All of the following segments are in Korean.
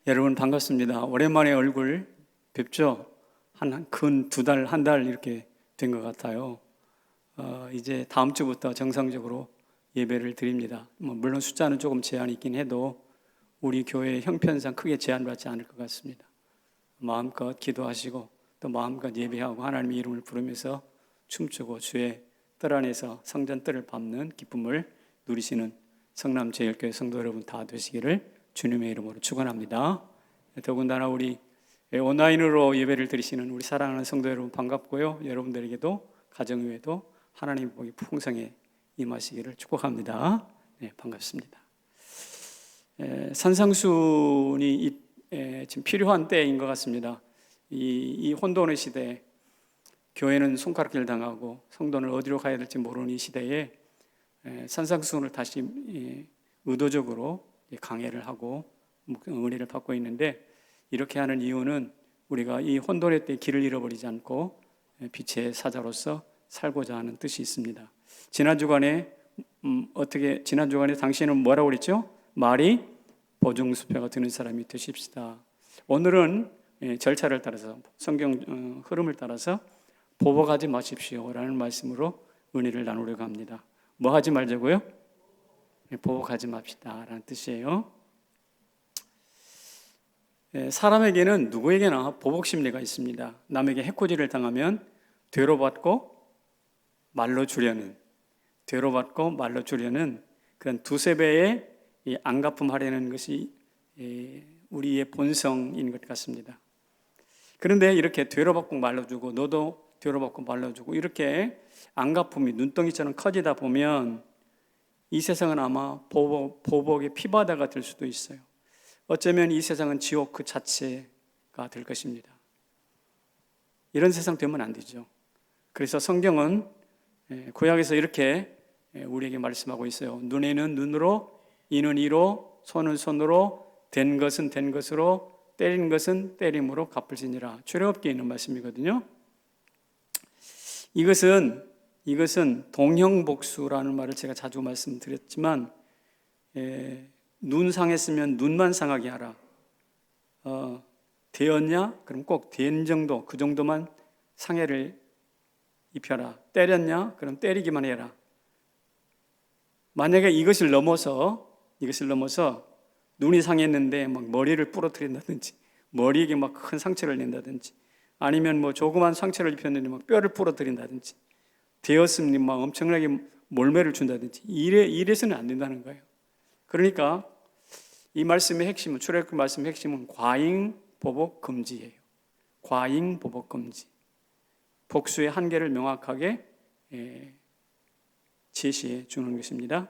여러분 반갑습니다. 오랜만에 얼굴 뵙죠? 근 2달, 1달 이렇게 된 것 같아요. 이제 다음 주부터 정상적으로 예배를 드립니다. 물론 숫자는 조금 제한이 있긴 해도 우리 교회 형편상 크게 제한받지 않을 것 같습니다. 마음껏 기도하시고 또 마음껏 예배하고 하나님의 이름을 부르면서 춤추고 주의 뜰 안에서 성전 뜰을 밟는 기쁨을 누리시는 성남제일교회 성도 여러분 다 되시기를 주님의 이름으로 축원합니다. 더군다나 우리 온라인으로 예배를 드리시는 우리 사랑하는 성도 여러분 반갑고요. 여러분들에게도 가정위에도 하나님의 복이 풍성히 임하시기를 축복합니다. 네, 반갑습니다. 산상수훈이 지금 필요한 때인 것 같습니다. 이 혼돈의 시대에 교회는 손가락질 당하고 성도는 어디로 가야 될지 모르는 이 시대에 산상수훈을 다시 의도적으로 강해를 하고 은혜를 받고 있는데, 이렇게 하는 이유는 우리가 이 혼돈의 때 길을 잃어버리지 않고 빛의 사자로서 살고자 하는 뜻이 있습니다. 지난 주간에 당신은 뭐라고 그랬죠? 말이 보증수표가 되는 사람이 되십시다. 오늘은 절차를 따라서 성경 흐름을 따라서 보복하지 마십시오라는 말씀으로 은혜를 나누려고 합니다. 뭐 하지 말자고요? 보복하지 맙시다 라는 뜻이에요. 사람에게는 누구에게나 보복 심리가 있습니다. 남에게 해코지를 당하면 되로받고 말로 주려는 그런 두세 배의 안갚음하려는 것이 우리의 본성인 것 같습니다. 그런데 이렇게 되로받고 말로 주고 너도 되로받고 말로 주고 이렇게 안갚음이 눈덩이처럼 커지다 보면 이 세상은 아마 보복의 피바다가 될 수도 있어요. 어쩌면 이 세상은 지옥 그 자체가 될 것입니다. 이런 세상 되면 안 되죠. 그래서 성경은 구약에서 이렇게 우리에게 말씀하고 있어요. 눈에는 눈으로, 이는 이로, 손은 손으로, 된 것은 된 것으로, 때린 것은 때림으로 갚을지니라. 출애굽기에 있는 말씀이거든요. 이것은 동형복수라는 말을 제가 자주 말씀드렸지만, 눈 상했으면 눈만 상하게 하라. 되었냐? 그럼 꼭 된 정도, 그 정도만 상해를 입혀라. 때렸냐? 그럼 때리기만 해라. 만약에 이것을 넘어서 눈이 상했는데 막 머리를 부러뜨린다든지, 머리에게 막 큰 상처를 낸다든지, 아니면 뭐 조그만 상처를 입혔는데 막 뼈를 부러뜨린다든지, 되었으면 막 엄청나게 몰매를 준다든지, 이래서는 안 된다는 거예요. 그러니까 이 말씀의 핵심은, 출애굽기 말씀의 핵심은 과잉 보복 금지예요. 과잉 보복 금지. 복수의 한계를 명확하게 제시해 주는 것입니다.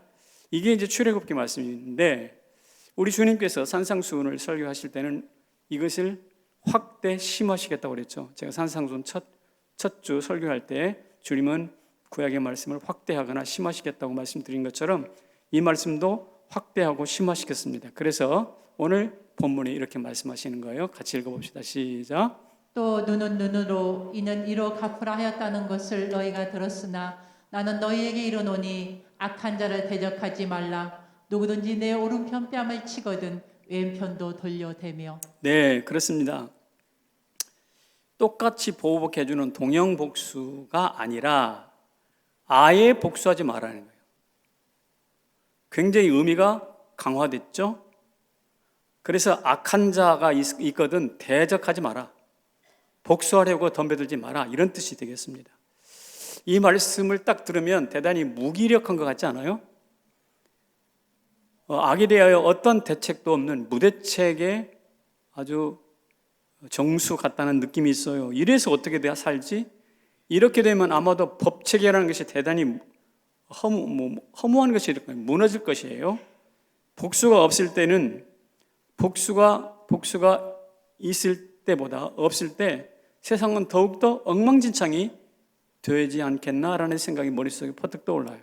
이게 이제 출애굽기 말씀인데, 우리 주님께서 산상수훈을 설교하실 때는 이것을 확대 심화시켰다고 그랬죠. 제가 산상수훈 첫 주 설교할 때 주님은 구약의 말씀을 확대하거나 심화시켰다고 말씀드린 것처럼 이 말씀도 확대하고 심화시켰습니다. 그래서 오늘 본문에 이렇게 말씀하시는 거예요. 같이 읽어봅시다. 시작. 또 눈은 눈으로 이는 이로 갚으라 하였다는 것을 너희가 들었으나 나는 너희에게 이르노니 악한 자를 대적하지 말라. 누구든지 내 오른편 뺨을 치거든 왼편도 돌려대며. 네, 그렇습니다. 똑같이 보복해주는 동형복수가 아니라 아예 복수하지 말라는 거예요. 굉장히 의미가 강화됐죠. 그래서 악한 자가 있거든 대적하지 마라, 복수하려고 덤벼들지 마라, 이런 뜻이 되겠습니다. 이 말씀을 딱 들으면 대단히 무기력한 것 같지 않아요? 악에 대하여 어떤 대책도 없는 무대책의 아주 정수 같다는 느낌이 있어요. 이래서 어떻게 돼야 살지? 이렇게 되면 아마도 법체계라는 것이 대단히 허무한 것이 무너질 것이에요. 복수가 없을 때는 복수가 있을 때보다 없을 때 세상은 더욱더 엉망진창이 되지 않겠나라는 생각이 머릿속에 퍼뜩 떠올라요.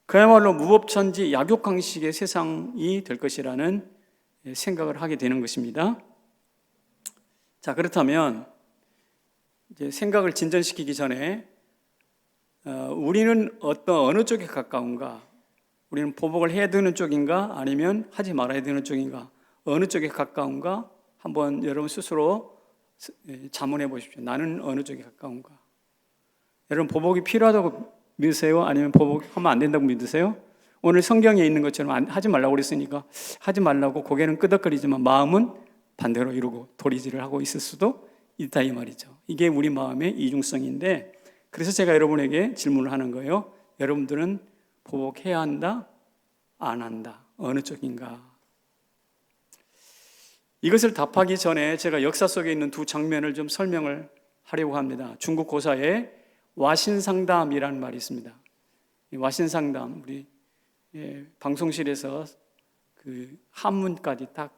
그야말로 무법천지 약육강식의 세상이 될 것이라는 생각을 하게 되는 것입니다. 자, 그렇다면 이제 생각을 진전시키기 전에 우리는 어느 쪽에 가까운가? 우리는 보복을 해야 되는 쪽인가 아니면 하지 말아야 되는 쪽인가, 어느 쪽에 가까운가 한번 여러분 스스로 자문해 보십시오. 나는 어느 쪽에 가까운가? 여러분 보복이 필요하다고 믿으세요? 아니면 보복하면 안 된다고 믿으세요? 오늘 성경에 있는 것처럼 하지 말라고 그랬으니까 하지 말라고 고개는 끄덕거리지만 마음은 반대로 이루고 도리질을 하고 있을 수도 있다 이 말이죠. 이게 우리 마음의 이중성인데, 그래서 제가 여러분에게 질문을 하는 거예요. 여러분들은 보복해야 한다? 안 한다? 어느 쪽인가? 이것을 답하기 전에 제가 역사 속에 있는 두 장면을 좀 설명을 하려고 합니다. 중국 고사에 와신상담이라는 말이 있습니다. 이 와신상담, 우리 방송실에서 그 한문까지 딱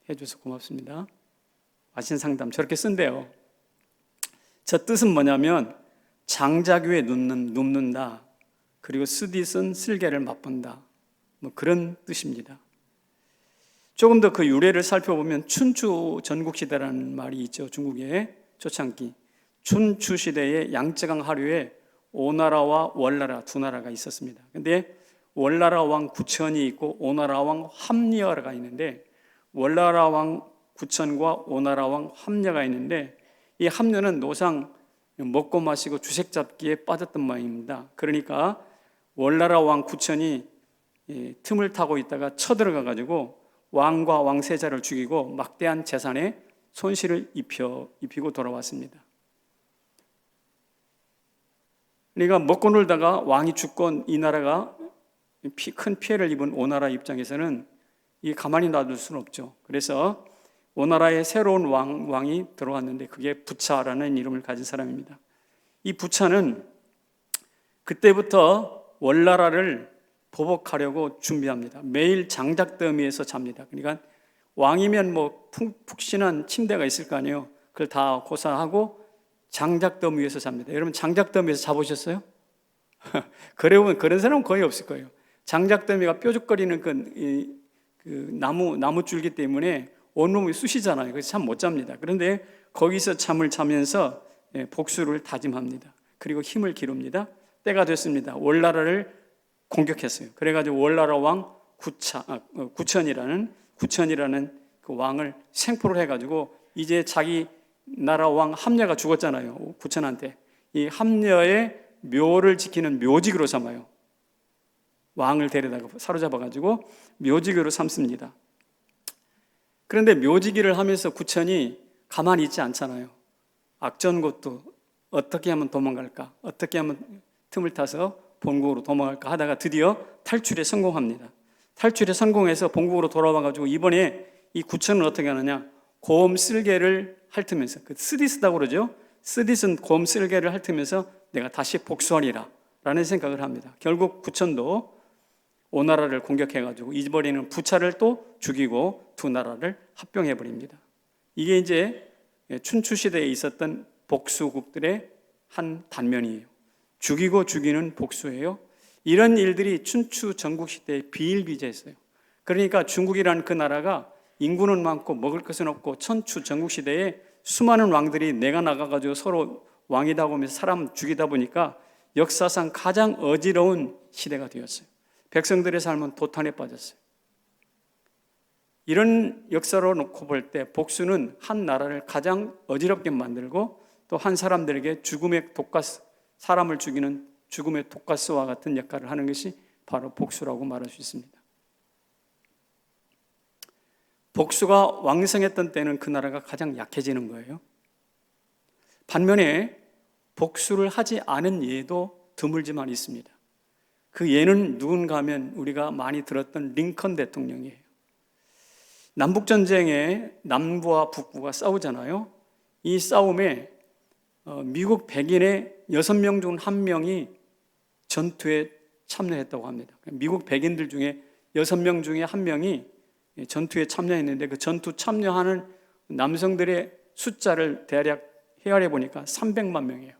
해줘서 고맙습니다. 와신상담 저렇게 쓴대요. 저 뜻은 뭐냐면 장자귀에 눕는다, 그리고 쓰디쓴 쓸개를 맛본다, 뭐 그런 뜻입니다. 조금 더 그 유래를 살펴보면 춘추 전국시대라는 말이 있죠. 중국의 초창기 춘추 시대에 양쯔강 하류에 오나라와 월나라 두 나라가 있었습니다. 근데 월나라 왕 구천이 있고 오나라 왕 함려가 있는데, 월나라 왕 구천과 오나라 왕 함려가 있는데, 이 함려는 노상 먹고 마시고 주색 잡기에 빠졌던 모양입니다. 그러니까 월나라 왕 구천이 틈을 타고 있다가 쳐들어가 가지고 왕과 왕세자를 죽이고 막대한 재산에 손실을 입히고 돌아왔습니다. 그러니까 먹고 놀다가 왕이 죽고 이 나라가 큰 피해를 입은 오나라 입장에서는 이게 가만히 놔둘 수는 없죠. 그래서 오나라의 새로운 왕이 들어왔는데 그게 부차라는 이름을 가진 사람입니다. 이 부차는 그때부터 월나라를 보복하려고 준비합니다. 매일 장작더미에서 잡니다. 그러니까 왕이면 뭐 푹신한 침대가 있을 거 아니에요. 그걸 다 고사하고 장작더미 위에서 잡니다. 여러분 장작더미에서 자보셨어요? 그래 그런 사람은 거의 없을 거예요. 장작더미가 뾰족거리는 그 나무 줄기 때문에 온몸이 쑤시잖아요. 그래서 참 못 잡니다. 그런데 거기서 잠을 자면서 복수를 다짐합니다. 그리고 힘을 기릅니다. 때가 됐습니다. 월나라를 공격했어요. 그래가지고 월나라 왕 구천이라는 그 왕을 생포를 해가지고, 이제 자기 나라 왕 함려가 죽었잖아요. 구천한테. 이 함려의 묘를 지키는 묘직으로 삼아요. 왕을 데려다가 사로잡아가지고 묘직으로 삼습니다. 그런데 묘지기를 하면서 구천이 가만히 있지 않잖아요. 악전곳도 어떻게 하면 도망갈까? 어떻게 하면 틈을 타서 본국으로 도망갈까 하다가 드디어 탈출에 성공합니다. 탈출에 성공해서 본국으로 돌아와가지고 이번에 이 구천은 어떻게 하느냐? 곰 쓸개를 핥으면서, 그 쓰디쓰다고 그러죠? 쓰디쓴 곰 쓸개를 핥으면서 내가 다시 복수하리라 라는 생각을 합니다. 결국 구천도 오나라를 공격해가지고 이번에는 부차를 또 죽이고 두 나라를 합병해버립니다. 이게 이제 춘추시대에 있었던 복수국들의 한 단면이에요. 죽이고 죽이는 복수예요. 이런 일들이 춘추 전국시대에 비일비재했어요. 그러니까 중국이라는 그 나라가 인구는 많고 먹을 것은 없고, 천추 전국시대에 수많은 왕들이 내가 나가가지고 서로 왕이다 보면서 사람 죽이다 보니까 역사상 가장 어지러운 시대가 되었어요. 백성들의 삶은 도탄에 빠졌어요. 이런 역사로 놓고 볼 때 복수는 한 나라를 가장 어지럽게 만들고, 또 한 사람들에게 죽음의 독가스, 사람을 죽이는 죽음의 독가스와 같은 역할을 하는 것이 바로 복수라고 말할 수 있습니다. 복수가 왕성했던 때는 그 나라가 가장 약해지는 거예요. 반면에 복수를 하지 않은 예도 드물지만 있습니다. 그 예는 누군가 하면 우리가 많이 들었던 링컨 대통령이에요. 남북전쟁에 남부와 북부가 싸우잖아요. 이 싸움에 미국 백인의 6명 중 1명이 전투에 참여했다고 합니다. 미국 백인들 중에 6명 중에 1명이 전투에 참여했는데, 그 전투 참여하는 남성들의 숫자를 대략 헤아려 보니까 300만 명이에요.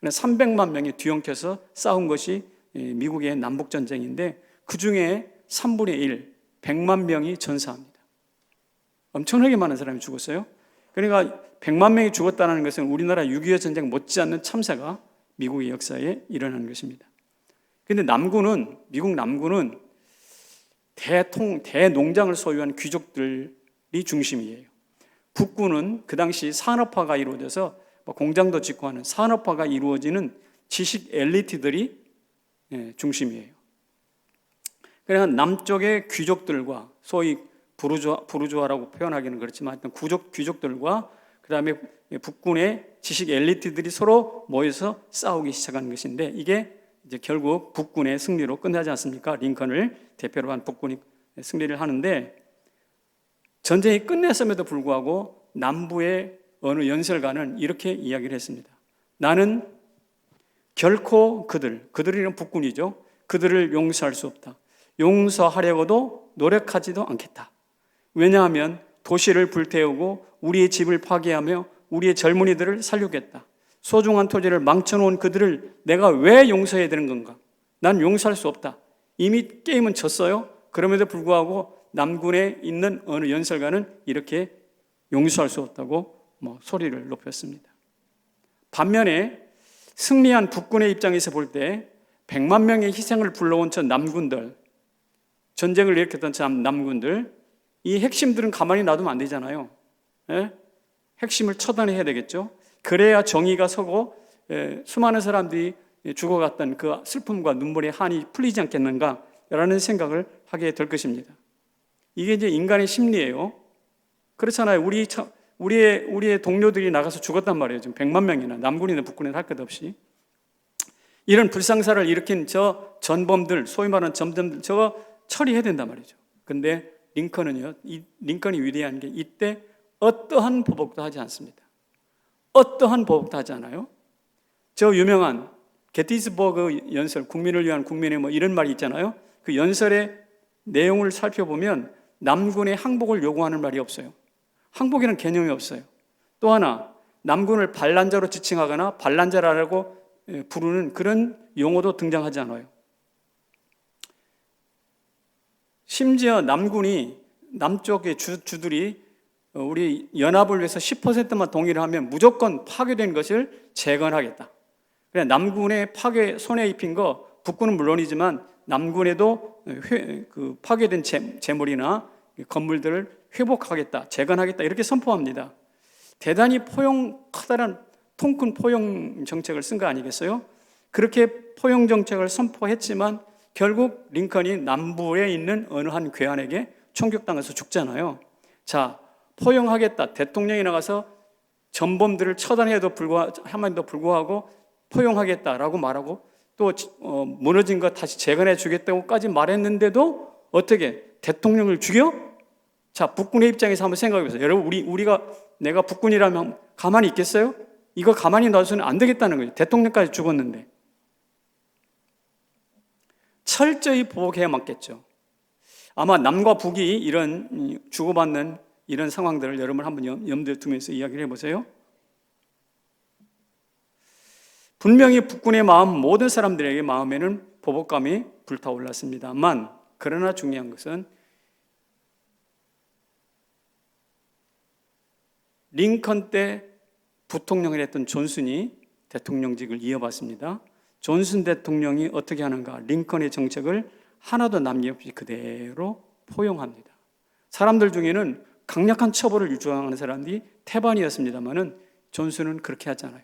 300만 명이 뒤엉켜서 싸운 것이 미국의 남북전쟁인데, 그 중에 3분의 1, 100만 명이 전사합니다. 엄청나게 많은 사람이 죽었어요. 그러니까 100만 명이 죽었다는 것은 우리나라 6.25 전쟁 못지않는 참사가 미국의 역사에 일어난 것입니다. 근데 남군은, 미국 남군은 대농장을 소유한 귀족들이 중심이에요. 북군은 그 당시 산업화가 이루어져서 공장도 짓고 하는 산업화가 이루어지는 지식 엘리트들이 중심이에요. 그래서 남쪽의 귀족들과 소위 부르주아라고 표현하기는 그렇지만 하여튼 귀족들과 그다음에 북군의 지식 엘리트들이 서로 모여서 싸우기 시작한 것인데 이게 이제 결국 북군의 승리로 끝나지 않습니까? 링컨을 대표로 한 북군이 승리를 하는데 전쟁이 끝났음에도 불구하고 남부의 어느 연설가는 이렇게 이야기를 했습니다. 나는 결코 그들이란 북군이죠. 그들을 용서할 수 없다. 용서하려고도 노력하지도 않겠다. 왜냐하면 도시를 불태우고 우리의 집을 파괴하며 우리의 젊은이들을 살려겠다. 소중한 토지를 망쳐놓은 그들을 내가 왜 용서해야 되는 건가? 난 용서할 수 없다. 이미 게임은 졌어요. 그럼에도 불구하고 남군에 있는 어느 연설가는 이렇게 용서할 수 없다고 소리를 높였습니다. 반면에 승리한 북군의 입장에서 볼 때 100만 명의 희생을 불러온 저 남군들, 전쟁을 일으켰던 저 남군들, 이 핵심들은 가만히 놔두면 안 되잖아요. 핵심을 처단해야 되겠죠. 그래야 정의가 서고 수많은 사람들이 죽어갔던 그 슬픔과 눈물의 한이 풀리지 않겠는가라는 생각을 하게 될 것입니다. 이게 이제 인간의 심리예요. 그렇잖아요. 우리의 동료들이 나가서 죽었단 말이에요. 지금 100만 명이나 남군이나 북군이나 할 것 없이. 이런 불상사를 일으킨 저 전범들, 소위 말하는 전범들 저거 처리해야 된단 말이죠. 근데 링컨은요, 링컨이 위대한 게 이때 어떠한 보복도 하지 않습니다. 어떠한 보복도 하지 않아요. 저 유명한 게티스버그 연설, 국민을 위한 국민의 이런 말이 있잖아요. 그 연설의 내용을 살펴보면 남군의 항복을 요구하는 말이 없어요. 항복이라는 개념이 없어요. 또 하나, 남군을 반란자로 지칭하거나 반란자라고 부르는 그런 용어도 등장하지 않아요. 심지어 남쪽의 주들이 우리 연합을 위해서 10%만 동의를 하면 무조건 파괴된 것을 재건하겠다. 그래 남군의 손해 입힌 거 북군은 물론이지만 남군에도 그 파괴된 재물이나 건물들을 회복하겠다, 재건하겠다 이렇게 선포합니다. 대단히 커다란 통큰 포용 정책을 쓴 거 아니겠어요? 그렇게 포용 정책을 선포했지만 결국 링컨이 남부에 있는 어느 한 괴한에게 총격당해서 죽잖아요. 자, 포용하겠다. 대통령이 나가서 전범들을 처단해도 불구하고 포용하겠다라고 말하고 또 무너진 거 다시 재건해 주겠다고까지 말했는데도 어떻게 대통령을 죽여? 자, 북군의 입장에서 한번 생각해 보세요. 여러분, 내가 북군이라면 가만히 있겠어요? 이거 가만히 놔두서는 안 되겠다는 거죠. 대통령까지 죽었는데. 철저히 보복해야 맞겠죠. 아마 남과 북이 이런 주고받는 이런 상황들을 여러분 한번 염두에 두면서 이야기를 해보세요. 분명히 북군의 모든 사람들에게 마음에는 보복감이 불타올랐습니다만 그러나 중요한 것은 링컨 때 부통령을 했던 존슨이 대통령직을 이어받습니다. 존슨 대통령이 어떻게 하는가? 링컨의 정책을 하나도 남김없이 그대로 포용합니다. 사람들 중에는 강력한 처벌을 주장하는 사람들이 태반이었습니다만은 존슨은 그렇게 하지 않아요.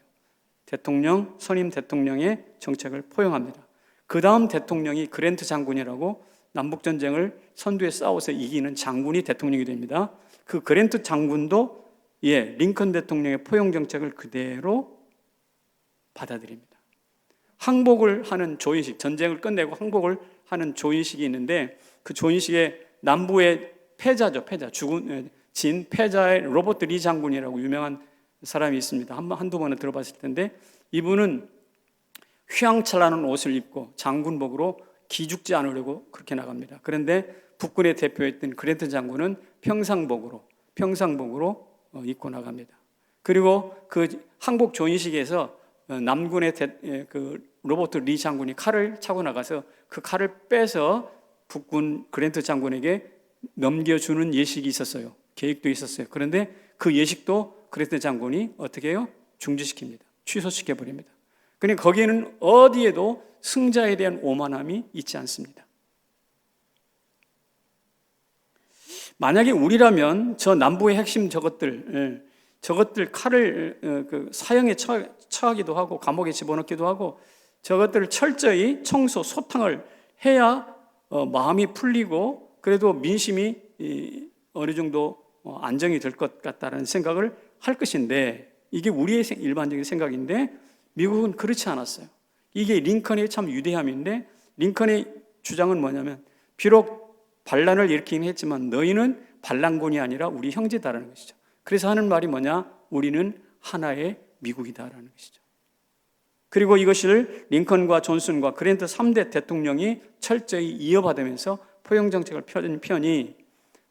선임 대통령의 정책을 포용합니다. 그 다음 대통령이 그랜트 장군이라고 남북전쟁을 선두에 싸워서 이기는 장군이 대통령이 됩니다. 그 그랜트 장군도 링컨 대통령의 포용 정책을 그대로 받아들입니다. 항복을 하는 조인식, 전쟁을 끝내고 항복을 하는 조인식이 있는데 그 조인식의 남부의 패자죠. 진 패자의 로버트 리 장군이라고 유명한 사람이 있습니다. 한두 번은 들어봤을 텐데 이분은 휘황찬란한 옷을 입고 장군복으로 기죽지 않으려고 그렇게 나갑니다. 그런데 북군의 대표였던 그랜트 장군은 평상복으로 입고 나갑니다. 그리고 그 항복 조인식에서 남군의 그 로버트 리 장군이 칼을 차고 나가서 그 칼을 빼서 북군 그랜트 장군에게 넘겨주는 예식이 있었어요. 계획도 있었어요. 그런데 그 예식도 그랜트 장군이 어떻게 해요? 중지시킵니다. 취소시켜버립니다. 그러니까 거기에는 어디에도 승자에 대한 오만함이 있지 않습니다. 만약에 우리라면 저 남부의 핵심 저것들 칼을 사형에 처하기도 하고 감옥에 집어넣기도 하고 저것들을 철저히 청소, 소탕을 해야 마음이 풀리고 그래도 민심이 어느 정도 안정이 될 것 같다는 생각을 할 것인데 이게 우리의 일반적인 생각인데 미국은 그렇지 않았어요. 이게 링컨의 참 위대함인데 링컨의 주장은 뭐냐면 비록 반란을 일으키긴 했지만 너희는 반란군이 아니라 우리 형제다라는 것이죠. 그래서 하는 말이 뭐냐? 우리는 하나의 미국이다라는 것이죠. 그리고 이것을 링컨과 존슨과 그랜트 3대 대통령이 철저히 이어받으면서 포용정책을 펴는 편이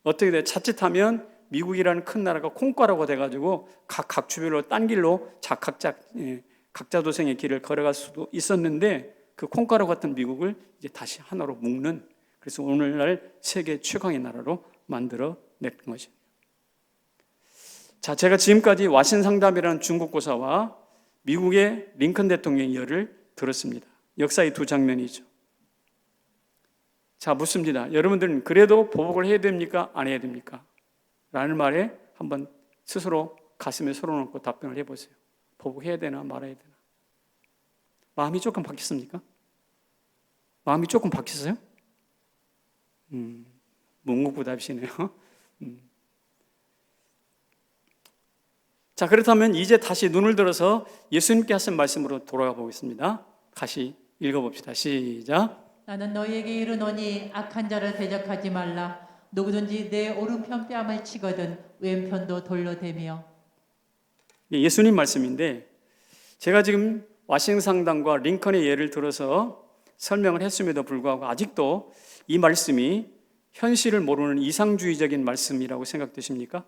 어떻게 돼? 자칫하면 미국이라는 큰 나라가 콩가루가 돼가지고 각 주별로 딴 길로 각자 도생의 길을 걸어갈 수도 있었는데 그 콩가루 같은 미국을 이제 다시 하나로 묶는 그래서 오늘날 세계 최강의 나라로 만들어 냈던 것입니다. 자, 제가 지금까지 와신상담이라는 중국 고사와 미국의 링컨 대통령의 예를 들었습니다. 역사의 두 장면이죠. 자, 묻습니다. 여러분들은 그래도 보복을 해야 됩니까? 안 해야 됩니까? 라는 말에 한번 스스로 가슴에 손을 얹고 답변을 해보세요. 보복해야 되나 말아야 되나? 마음이 조금 바뀌었습니까? 마음이 조금 바뀌었어요? 묵묵부답이시네요. 자, 그렇다면 이제 다시 눈을 들어서 예수님께 하신 말씀으로 돌아가 보겠습니다. 다시 읽어봅시다. 시작. 나는 너희에게 이르노니 악한 자를 대적하지 말라. 누구든지 내 오른편 뺨을 치거든 왼편도 돌려대며. 예수님 말씀인데 제가 지금 와싱상당과 링컨의 예를 들어서 설명을 했음에도 불구하고 아직도 이 말씀이 현실을 모르는 이상주의적인 말씀이라고 생각되십니까?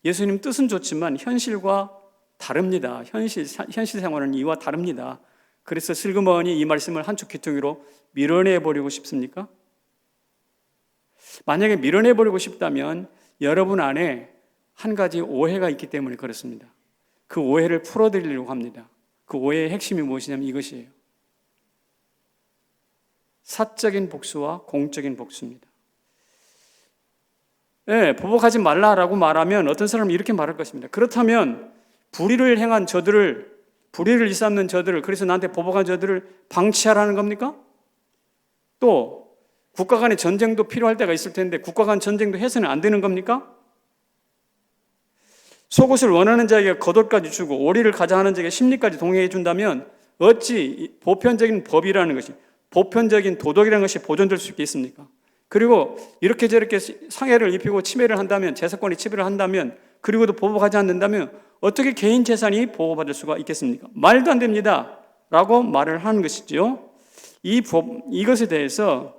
예수님 뜻은 좋지만 현실과 다릅니다. 현실 생활은 이와 다릅니다. 그래서 슬그머니 이 말씀을 한쪽 귀퉁이로 밀어내버리고 싶습니까? 만약에 밀어내버리고 싶다면 여러분 안에 한 가지 오해가 있기 때문에 그렇습니다. 그 오해를 풀어드리려고 합니다. 그 오해의 핵심이 무엇이냐면 이것이에요. 사적인 복수와 공적인 복수입니다. 네, 보복하지 말라라고 말하면 어떤 사람은 이렇게 말할 것입니다. 그렇다면 불의를 행한 저들을, 불의를 일삼는 저들을, 그래서 나한테 보복한 저들을 방치하라는 겁니까? 또 국가 간의 전쟁도 필요할 때가 있을 텐데 국가 간 전쟁도 해서는 안 되는 겁니까? 속옷을 원하는 자에게 겉옷까지 주고 오리를 가자 하는 자에게 심리까지 동행해 준다면 어찌 보편적인 법이라는 것이, 보편적인 도덕이라는 것이 보존될 수 있겠습니까? 그리고 이렇게 저렇게 상해를 입히고 침해를 한다면, 재산권이 침해를 한다면, 그리고도 보복하지 않는다면 어떻게 개인 재산이 보호받을 수가 있겠습니까? 말도 안 됩니다 라고 말을 하는 것이죠. 이것에 대해서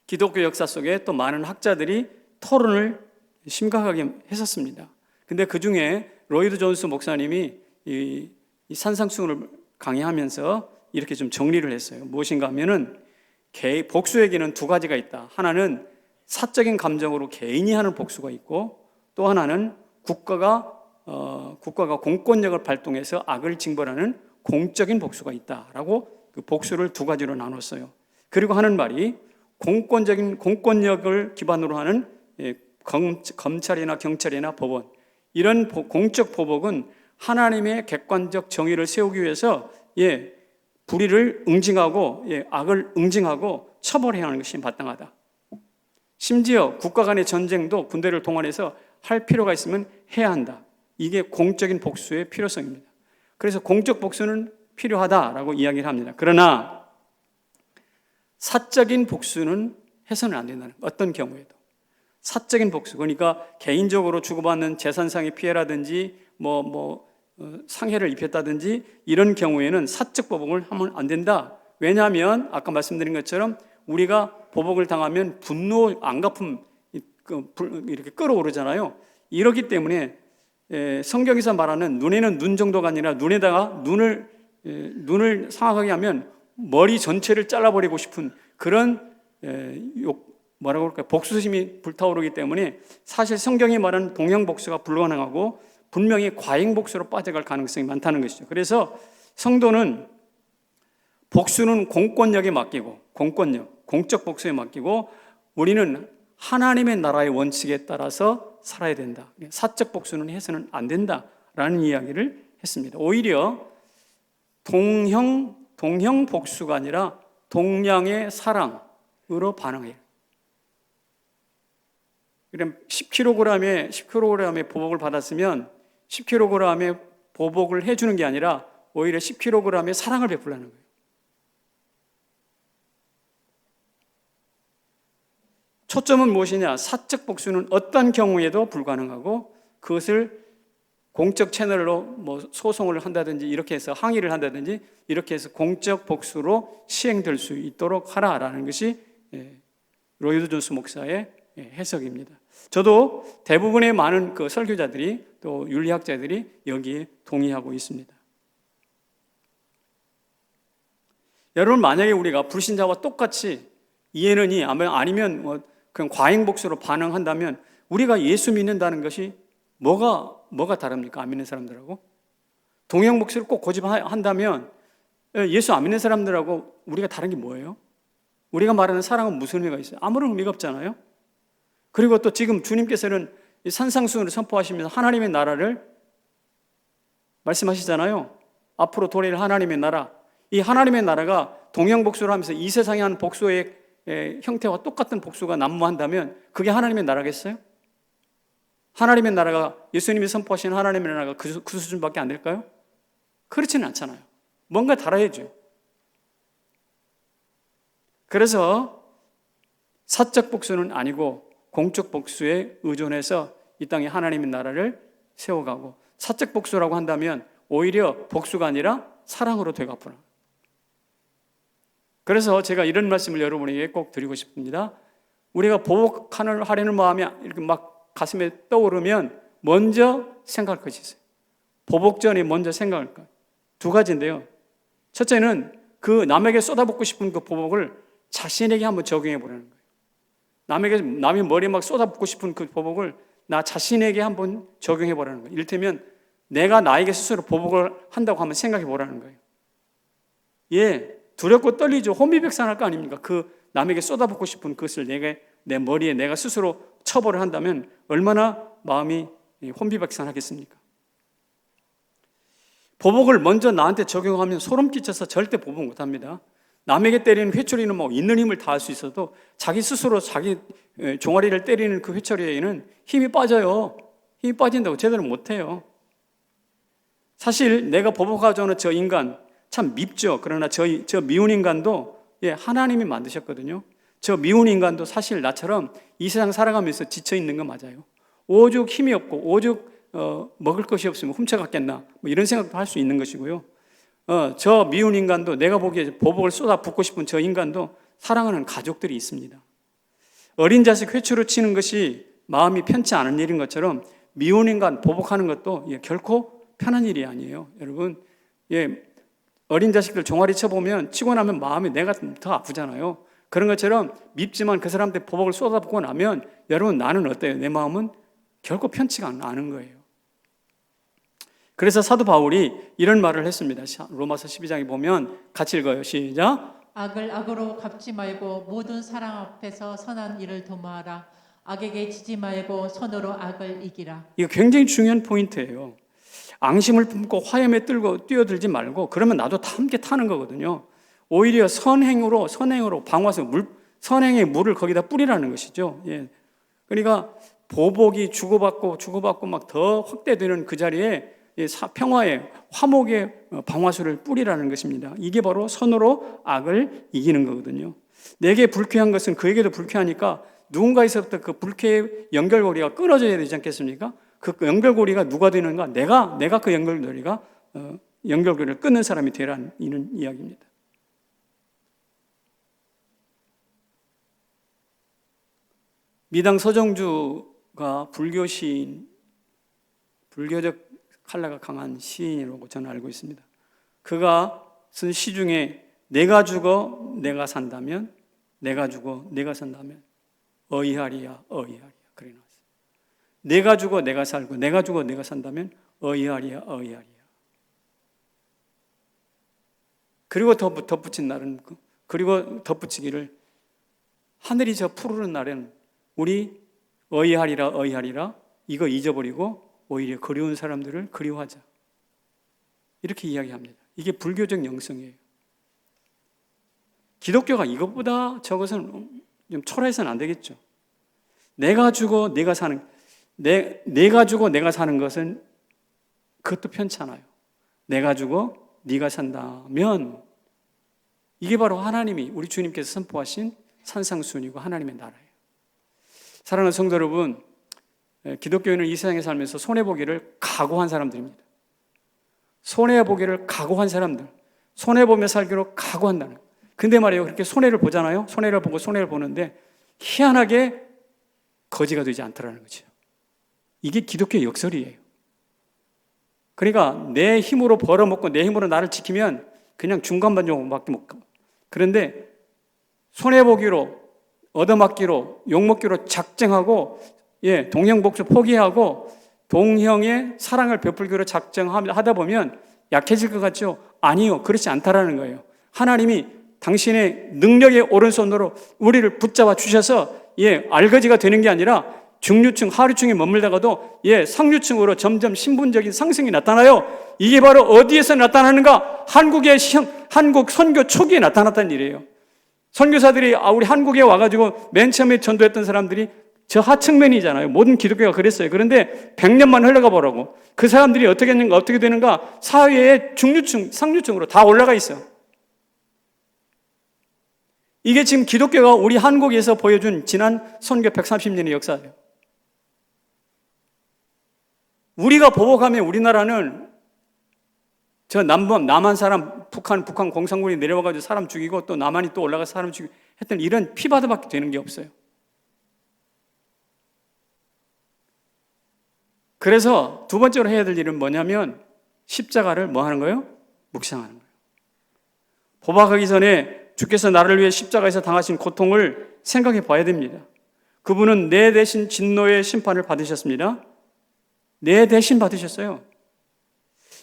기독교 역사 속에 또 많은 학자들이 토론을 심각하게 했었습니다. 근데 그 중에 로이드 존스 목사님이 이 산상수훈을 강의하면서 이렇게 좀 정리를 했어요. 무엇인가 하면은 복수에게는 두 가지가 있다. 하나는 사적인 감정으로 개인이 하는 복수가 있고 또 하나는 국가가 공권력을 발동해서 악을 징벌하는 공적인 복수가 있다라고 그 복수를 두 가지로 나눴어요. 그리고 하는 말이 공권력을 기반으로 하는 검찰이나 경찰이나 법원, 이런 공적 보복은 하나님의 객관적 정의를 세우기 위해서 불의를 응징하고 악을 응징하고 처벌해야 하는 것이 마땅하다. 심지어 국가 간의 전쟁도 군대를 동원해서 할 필요가 있으면 해야 한다. 이게 공적인 복수의 필요성입니다. 그래서 공적 복수는 필요하다라고 이야기를 합니다. 그러나 사적인 복수는 해서는 안 된다는 거예요. 어떤 경우에도. 사적인 복수, 그러니까 개인적으로 주고받는 재산상의 피해라든지 상해를 입혔다든지 이런 경우에는 사적 보복을 하면 안 된다. 왜냐하면 아까 말씀드린 것처럼 우리가 보복을 당하면 분노, 안갚음 이렇게 끌어오르잖아요. 이렇기 때문에 성경에서 말하는 눈에는 눈 정도가 아니라 눈에다가 눈을 상하게 하면 머리 전체를 잘라버리고 싶은 그런 복수심이 불타오르기 때문에 사실 성경이 말하는 동형복수가 불가능하고 분명히 과잉복수로 빠져갈 가능성이 많다는 것이죠. 그래서 성도는 복수는 공권력에 맡기고, 공적 복수에 맡기고, 우리는 하나님의 나라의 원칙에 따라서 살아야 된다. 사적 복수는 해서는 안 된다라는 이야기를 했습니다. 오히려 동형 복수가 아니라 동량의 사랑으로 반응해요. 그럼 10kg의 보복을 받았으면 10kg의 보복을 해주는 게 아니라 오히려 10kg의 사랑을 베풀라는 거예요. 초점은 무엇이냐? 사적 복수는 어떤 경우에도 불가능하고 그것을 공적 채널로 뭐 소송을 한다든지 이렇게 해서 항의를 한다든지 이렇게 해서 공적 복수로 시행될 수 있도록 하라라는 것이 로이드 존스 목사의 해석입니다. 저도 대부분의 많은 그 설교자들이 또 윤리학자들이 여기에 동의하고 있습니다. 여러분, 만약에 우리가 불신자와 똑같이 이해는 아니면 뭐 그냥 과잉 복수로 반응한다면 우리가 예수 믿는다는 것이 뭐가 다릅니까? 안 믿는 사람들하고? 동형 복수를 꼭 고집한다면 예수 안 믿는 사람들하고 우리가 다른 게 뭐예요? 우리가 말하는 사랑은 무슨 의미가 있어요? 아무런 의미가 없잖아요. 그리고 또 지금 주님께서는 산상수훈을 선포하시면서 하나님의 나라를 말씀하시잖아요. 앞으로 도래할 하나님의 나라. 이 하나님의 나라가 동형 복수를 하면서 이 세상에 하는 복수의 형태와 똑같은 복수가 난무한다면 그게 하나님의 나라겠어요? 하나님의 나라가 예수님이 선포하신 하나님의 나라가 그 수준밖에 안 될까요? 그렇지는 않잖아요. 뭔가 달아야죠. 그래서 사적 복수는 아니고 공적 복수에 의존해서 이 땅에 하나님의 나라를 세워가고, 사적 복수라고 한다면 오히려 복수가 아니라 사랑으로 되갚으라. 그래서 제가 이런 말씀을 여러분에게 꼭 드리고 싶습니다. 우리가 보복하려는 마음이 이렇게 막 가슴에 떠오르면 먼저 생각할 것이 있어요. 보복 전에 먼저 생각할 것. 두 가지인데요. 첫째는 그 남에게 쏟아붓고 싶은 그 보복을 자신에게 한번 적용해 보라는 거예요. 남의 머리에 막 쏟아붓고 싶은 그 보복을 나 자신에게 한번 적용해 보라는 거예요. 이를테면 내가 나에게 스스로 보복을 한다고 한번 생각해 보라는 거예요. 두렵고 떨리죠. 혼비백산할 거 아닙니까? 그 남에게 쏟아붓고 싶은 그것을 내 머리에 내가 스스로 처벌을 한다면 얼마나 마음이 혼비백산하겠습니까? 보복을 먼저 나한테 적용하면 소름 끼쳐서 절대 보복 못합니다. 남에게 때리는 회초리는 뭐 있는 힘을 다할 수 있어도 자기 스스로 자기 종아리를 때리는 그 회초리에는 힘이 빠져요. 힘이 빠진다고 제대로 못해요. 사실 내가 보복하자 하는 저 인간 참 밉죠. 그러나 저 미운 인간도 하나님이 만드셨거든요. 저 미운 인간도 사실 나처럼 이 세상 살아가면서 지쳐 있는 거 맞아요. 오죽 힘이 없고 오죽 먹을 것이 없으면 훔쳐갔겠나 뭐 이런 생각도 할 수 있는 것이고요. 저 미운 인간도 내가 보기에 보복을 쏟아붓고 싶은 저 인간도 사랑하는 가족들이 있습니다. 어린 자식 회초로 치는 것이 마음이 편치 않은 일인 것처럼 미운 인간 보복하는 것도 결코 편한 일이 아니에요. 여러분, 어린 자식들 종아리 쳐보면 치고 나면 마음이 내가 더 아프잖아요. 그런 것처럼 밉지만 그 사람한테 보복을 쏟아붓고 나면 여러분 나는 어때요? 내 마음은 결코 편치가 않은 거예요. 그래서 사도 바울이 이런 말을 했습니다. 로마서 12장에 보면 같이 읽어요. 시작. 악을 악으로 갚지 말고 모든 사랑 앞에서 선한 일을 도모하라. 악에게 지지 말고 선으로 악을 이기라. 이거 굉장히 중요한 포인트예요. 앙심을 품고 화염에 뛰어들지 말고 그러면 나도 함께 타는 거거든요. 오히려 선행으로 방화서 선행의 물을 거기다 뿌리라는 것이죠. 그러니까 보복이 주고받고 막 더 확대되는 그 자리에 평화의 화목의 방화수를 뿌리라는 것입니다. 이게 바로 선으로 악을 이기는 거거든요. 내게 불쾌한 것은 그에게도 불쾌하니까 누군가에서부터 그 불쾌의 연결고리가 끊어져야 되지 않겠습니까? 그 연결고리가 누가 되는가? 내가 그 연결고리를 끊는 사람이 되라는 이야기입니다. 미당 서정주가 불교 시인, 불교적 칼라가 강한 시인이라고 저는 알고 있습니다. 그가 쓴 시 중에 내가 죽어 내가 산다면, 내가 죽어 내가 산다면 어이하리야 어이하리야 그래 나왔어요. 내가 죽어 내가 살고 내가 죽어 내가 산다면 어이하리야 어이하리야. 그리고 덧붙인 날은, 그리고 덧붙이기를 하늘이 저 푸르른 날에는 우리 의하리라 이거 잊어버리고 오히려 그리운 사람들을 그리워하자. 이렇게 이야기합니다. 이게 불교적 영성이에요. 기독교가 이것보다 저것은 좀 초라해서는 안 되겠죠. 내가 주고 내가 사는, 내가 주고 내가 사는 것은 그것도 편찮아요. 내가 주고 네가 산다면 이게 바로 하나님이, 우리 주님께서 선포하신 산상수훈이고 하나님의 나라예요. 사랑하는 성도 여러분, 기독교인은 이 세상에 살면서 손해보기를 각오한 사람들입니다. 손해보기를 각오한 사람들, 손해보며 살기로 각오한다는. 근데 말이에요, 그렇게 손해를 보잖아요. 손해를 보고 손해를 보는데 희한하게 거지가 되지 않더라는 거죠. 이게 기독교의 역설이에요. 그러니까 내 힘으로 벌어먹고 내 힘으로 나를 지키면 그냥 중간반정밖에 못 가. 그런데 손해보기로, 얻어맞기로, 욕먹기로 작정하고, 동형복수 포기하고 동형의 사랑을 베풀기로 작정하다 보면 약해질 것 같죠? 아니요, 그렇지 않다라는 거예요. 하나님이 당신의 능력의 오른손으로 우리를 붙잡아 주셔서 알거지가 되는 게 아니라 중류층, 하류층에 머물다가도 상류층으로 점점 신분적인 상승이 나타나요. 이게 바로 어디에서 나타나는가? 한국 선교 초기에 나타났다는 일이에요. 선교사들이 우리 한국에 와가지고 맨 처음에 전도했던 사람들이 저 하층면이잖아요. 모든 기독교가 그랬어요. 그런데 100년만 흘러가 보라고. 그 사람들이 어떻게 되는가? 사회의 중류층, 상류층으로 다 올라가 있어요. 이게 지금 기독교가 우리 한국에서 보여준 지난 선교 130년의 역사예요. 우리가 보복하면 우리나라는 저 남한 사람, 북한 공산군이 내려와가지고 사람 죽이고 또 남한이 또 올라가서 사람 죽이고 했던 이런 피바드밖에 되는 게 없어요. 그래서 두 번째로 해야 될 일은 뭐냐면 십자가를 뭐 하는 거예요? 묵상하는 거예요. 보복하기 전에 주께서 나를 위해 십자가에서 당하신 고통을 생각해 봐야 됩니다. 그분은 내 대신 진노의 심판을 받으셨습니다. 내 대신 받으셨어요.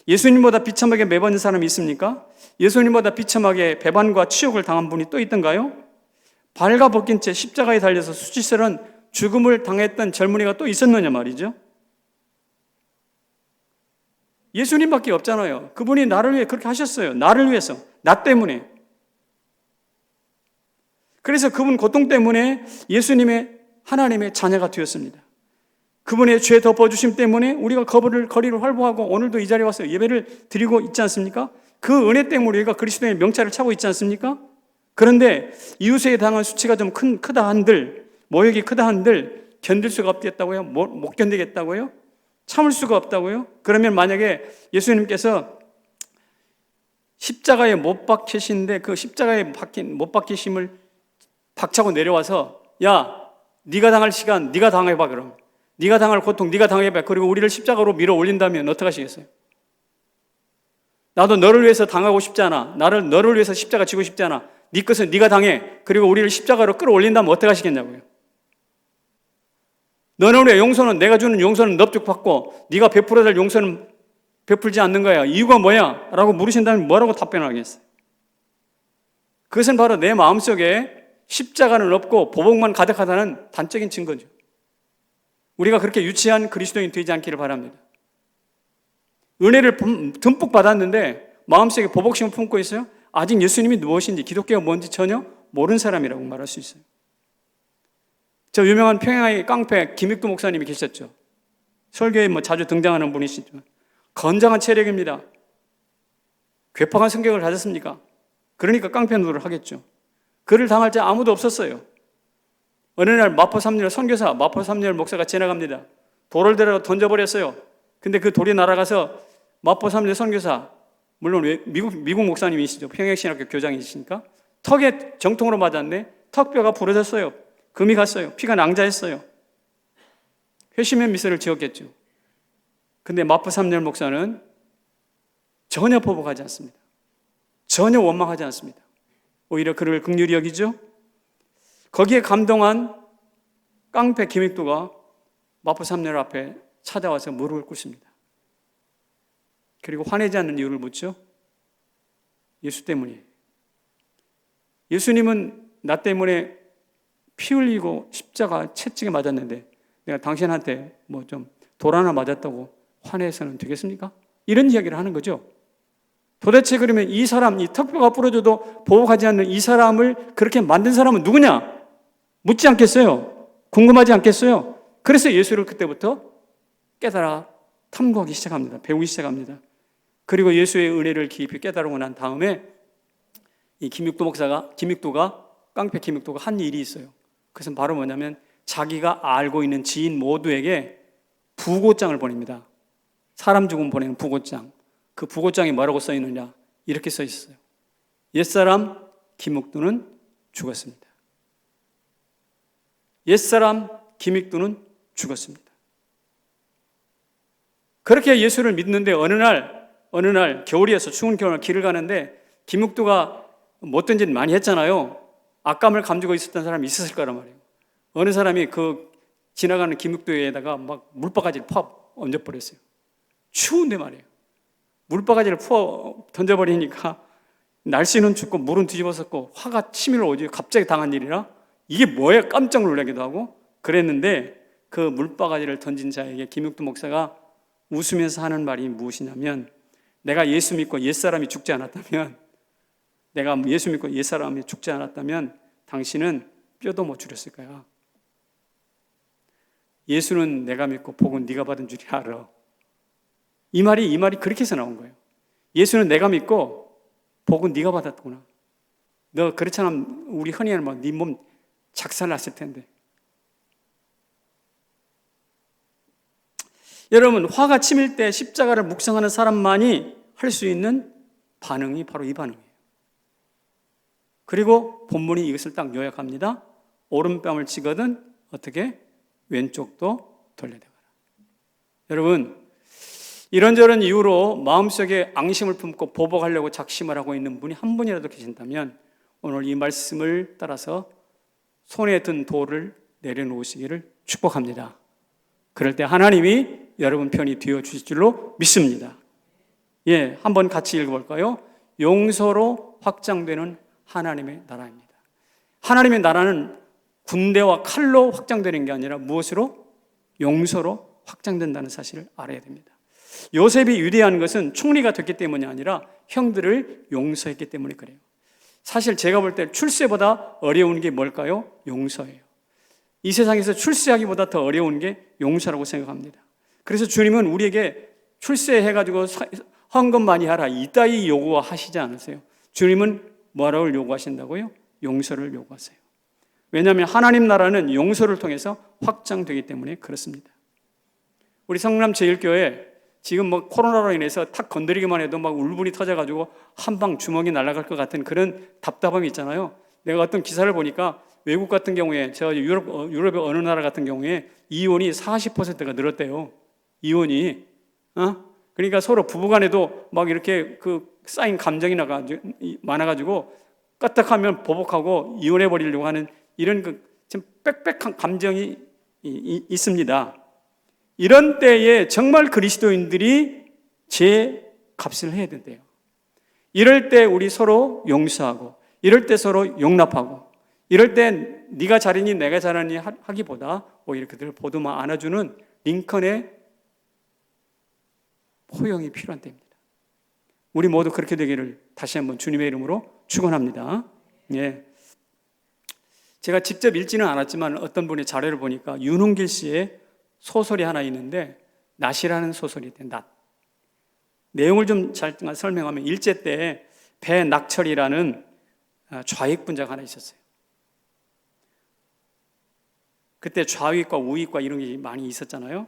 예수님보다 비참하게 매받는 사람이 있습니까? 예수님보다 비참하게 배반과 치욕을 당한 분이 또 있던가요? 발가 벗긴 채 십자가에 달려서 수치스러운 죽음을 당했던 젊은이가 또 있었느냐 말이죠. 예수님밖에 없잖아요. 그분이 나를 위해 그렇게 하셨어요. 나를 위해서, 나 때문에. 그래서 그분 고통 때문에 예수님의 하나님의 자녀가 되었습니다. 그분의 죄 덮어주심 때문에 우리가 거리를 활보하고 오늘도 이 자리에 와서 예배를 드리고 있지 않습니까? 그 은혜 때문에 우리가 그리스도의 명찰을 차고 있지 않습니까? 그런데 이웃에 당한 수치가 좀 크다 한들, 모욕이 크다 한들 견딜 수가 없겠다고요? 못 견디겠다고요? 참을 수가 없다고요? 그러면 만약에 예수님께서 십자가에 못 박히신데 그 십자가에 못 박히심을 박차고 내려와서 네가 당할 시간 네가 당해봐. 그럼 네가 당할 고통 네가 당해봐. 그리고 우리를 십자가로 밀어 올린다면 어떻게 하시겠어요? 나도 너를 위해서 당하고 싶지 않아. 너를 위해서 십자가 지고 싶지 않아. 네 것은 네가 당해. 그리고 우리를 십자가로 끌어올린다면 어떻게 하시겠냐고요? 너는 용서는 내가 주는 용서는 넙죽 받고 네가 베풀어야 될 용서는 베풀지 않는 거야. 이유가 뭐야? 라고 물으신다면 뭐라고 답변하겠어요? 그것은 바로 내 마음속에 십자가는 없고 보복만 가득하다는 단적인 증거죠. 우리가 그렇게 유치한 그리스도인 되지 않기를 바랍니다. 은혜를 듬뿍 받았는데 마음속에 보복심을 품고 있어요? 아직 예수님이 무엇인지, 기독교가 뭔지 전혀 모르는 사람이라고 말할 수 있어요. 저 유명한 평양의 깡패 김익두 목사님이 계셨죠. 설교에 자주 등장하는 분이시죠. 건장한 체력입니다. 괴팍한 성격을 가졌습니까? 그러니까 깡패 노릇을 하겠죠. 그를 당할 자 아무도 없었어요. 어느 날 마포 3열 선교사, 마포 3열 목사가 지나갑니다. 돌을 데려다 던져버렸어요. 근데 그 돌이 날아가서 마포 3열 선교사, 물론 미국 목사님이시죠. 평양신학교 교장이시니까 턱에 정통으로 맞았네. 턱뼈가 부러졌어요. 금이 갔어요. 피가 낭자했어요. 회심의 미소를 지었겠죠. 근데 마포 3열 목사는 전혀 보복하지 않습니다. 전혀 원망하지 않습니다. 오히려 그를 긍휼히 여기죠. 거기에 감동한 깡패 김익두가 마포 3열 앞에 찾아와서 무릎을 꿇습니다. 그리고 화내지 않는 이유를 묻죠. 예수 때문이에요. 예수님은 나 때문에 피 흘리고 십자가 채찍에 맞았는데 내가 당신한테 뭐 좀 돌 하나 맞았다고 화내서는 되겠습니까? 이런 이야기를 하는 거죠. 도대체 그러면 이 사람, 이 턱뼈가 부러져도 보복하지 않는 이 사람을 그렇게 만든 사람은 누구냐? 묻지 않겠어요? 궁금하지 않겠어요? 그래서 예수를 그때부터 깨달아 탐구하기 시작합니다. 배우기 시작합니다. 그리고 예수의 은혜를 깊이 깨달고 난 다음에 이 김육도가 깡패 김육도가 한 일이 있어요. 그것은 바로 뭐냐면 자기가 알고 있는 지인 모두에게 부고장을 보냅니다. 사람 죽음 보내는 부고장. 그 부고장에 뭐라고 써 있느냐? 이렇게 써 있어요. 옛사람 김육도는 죽었습니다. 옛사람 김육도는 죽었습니다. 그렇게 예수를 믿는데 어느 날 겨울이어서 추운 겨울 길을 가는데 김육도가 못된 짓 많이 했잖아요. 악감을 감추고 있었던 사람이 있었을 거란 말이에요. 어느 사람이 그 지나가는 김육도에다가 막 물바가지를 퍽 얹어버렸어요. 추운데 말이에요. 물바가지를 푸어 던져버리니까 날씨는 춥고 물은 뒤집어졌고 화가 치밀어 오지. 갑자기 당한 일이라 이게 뭐예요? 깜짝 놀라기도 하고 그랬는데 그 물바가지를 던진 자에게 김육도 목사가 웃으면서 하는 말이 무엇이냐면 내가 예수 믿고 옛사람이 죽지 않았다면 당신은 뼈도 못 추렸을 거야. 예수는 내가 믿고 복은 네가 받은 줄이 알아. 이 말이 그렇게 해서 나온 거예요. 예수는 내가 믿고 복은 네가 받았구나. 너 그렇잖아. 우리 흔히 하는 말, 네 몸 작살났을 텐데. 여러분, 화가 치밀 때 십자가를 묵상하는 사람만이 할 수 있는 반응이 바로 이 반응이에요. 그리고 본문이 이것을 딱 요약합니다. 오른뺨을 치거든 어떻게? 왼쪽도 돌려대거라. 여러분, 이런저런 이유로 마음속에 앙심을 품고 보복하려고 작심을 하고 있는 분이 한 분이라도 계신다면 오늘 이 말씀을 따라서 손에 든 돌을 내려놓으시기를 축복합니다. 그럴 때 하나님이 여러분 편이 되어 주실 줄로 믿습니다. 예, 한번 같이 읽어볼까요? 용서로 확장되는 하나님의 나라입니다. 하나님의 나라는 군대와 칼로 확장되는 게 아니라 무엇으로? 용서로 확장된다는 사실을 알아야 됩니다. 요셉이 위대한 것은 총리가 됐기 때문이 아니라 형들을 용서했기 때문에 그래요. 사실 제가 볼 때 출세보다 어려운 게 뭘까요? 용서예요. 이 세상에서 출세하기보다 더 어려운 게 용서라고 생각합니다. 그래서 주님은 우리에게 출세해가지고 헌금 많이 하라 이따위 요구하시지 않으세요. 주님은 뭐라고 요구하신다고요? 용서를 요구하세요. 왜냐하면 하나님 나라는 용서를 통해서 확장되기 때문에 그렇습니다. 우리 성남 제1교회 지금 뭐 코로나로 인해서 탁 건드리기만 해도 막 울분이 터져가지고 한방 주먹이 날아갈 것 같은 그런 답답함이 있잖아요. 내가 어떤 기사를 보니까 외국 같은 경우에 저 유럽의 어느 나라 같은 경우에 이혼이 40%가 늘었대요. 이혼이. 그러니까 서로 부부간에도 막 이렇게 그 쌓인 감정이 많아가지고 까딱하면 보복하고 이혼해버리려고 하는 이런 그 좀 빽빽한 감정이 있습니다. 이런 때에 정말 그리스도인들이 제 값을 해야 된대요. 이럴 때 우리 서로 용서하고, 이럴 때 서로 용납하고, 이럴 때 네가 잘했니 내가 잘하니 하기보다 오히려 그들을 보듬어 안아주는 링컨의 포용이 필요한 때입니다. 우리 모두 그렇게 되기를 다시 한번 주님의 이름으로 축원합니다. 예. 제가 직접 읽지는 않았지만 어떤 분의 자료를 보니까 윤홍길 씨의 소설이 하나 있는데 낫이라는 소설이 있대요. 낫. 내용을 좀 잘 설명하면 일제 때 배낙철이라는 좌익분자가 하나 있었어요. 그때 좌익과 우익과 이런 게 많이 있었잖아요.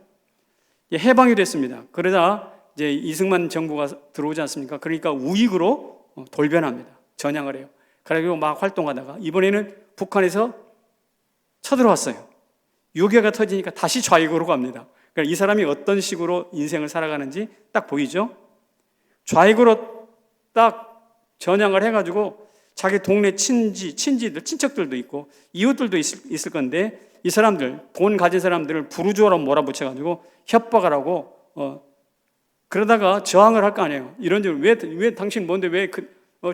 해방이 됐습니다. 그러다 이제 이승만 정부가 들어오지 않습니까? 그러니까 우익으로 돌변합니다. 전향을 해요. 그리고 막 활동하다가 이번에는 북한에서 쳐들어왔어요. 6.25가 터지니까 다시 좌익으로 갑니다. 그러니까 이 사람이 어떤 식으로 인생을 살아가는지 딱 보이죠? 좌익으로 딱 전향을 해가지고 자기 동네 친지들, 친척들도 있고 이웃들도 있을 건데 이 사람들, 돈 가진 사람들을 부르주어로 몰아붙여가지고 협박을 하고 그러다가 저항을 할 거 아니에요. 이런 왜 당신 뭔데 왜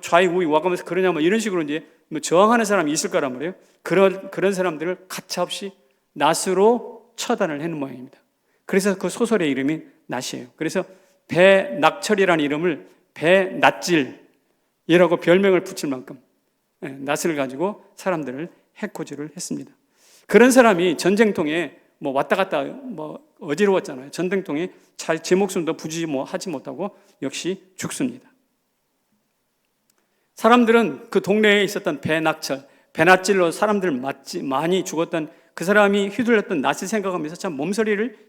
좌익 우익 와가면서 그러냐 뭐 이런 식으로 이제 뭐 저항하는 사람이 있을 거란 말이에요. 그런 사람들을 가차없이 낫으로 처단을 하는 모양입니다. 그래서 그 소설의 이름이 낫이에요. 그래서 배낙철이라는 이름을 배낫질이라고 별명을 붙일 만큼 낫을 가지고 사람들을 해코지를 했습니다. 그런 사람이 전쟁통에 뭐 왔다 갔다 뭐 어지러웠잖아요. 전쟁통에 잘 제 목숨도 부지 뭐 하지 못하고 역시 죽습니다. 사람들은 그 동네에 있었던 배낫질로 사람들 많이 죽었던 그 사람이 휘둘렸던 낫을 생각하면서 참 몸서리를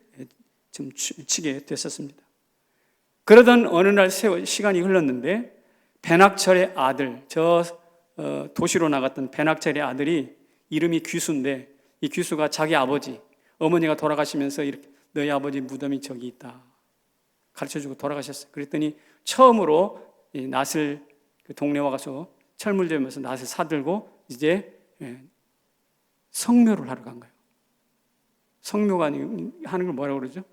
좀 치게 됐었습니다. 그러던 어느 날 시간이 흘렀는데 배낙철의 아들, 도시로 나갔던 배낙철의 아들이 이름이 귀수인데 이 귀수가 자기 아버지, 어머니가 돌아가시면서 이렇게 너희 아버지 무덤이 저기 있다 가르쳐주고 돌아가셨어요. 그랬더니 처음으로 이 낫을 그 동네 와가서 철물점에서 낫을 사들고 이제 성묘를 하러 간 거예요. 성묘가 하는 걸 뭐라고 그러죠?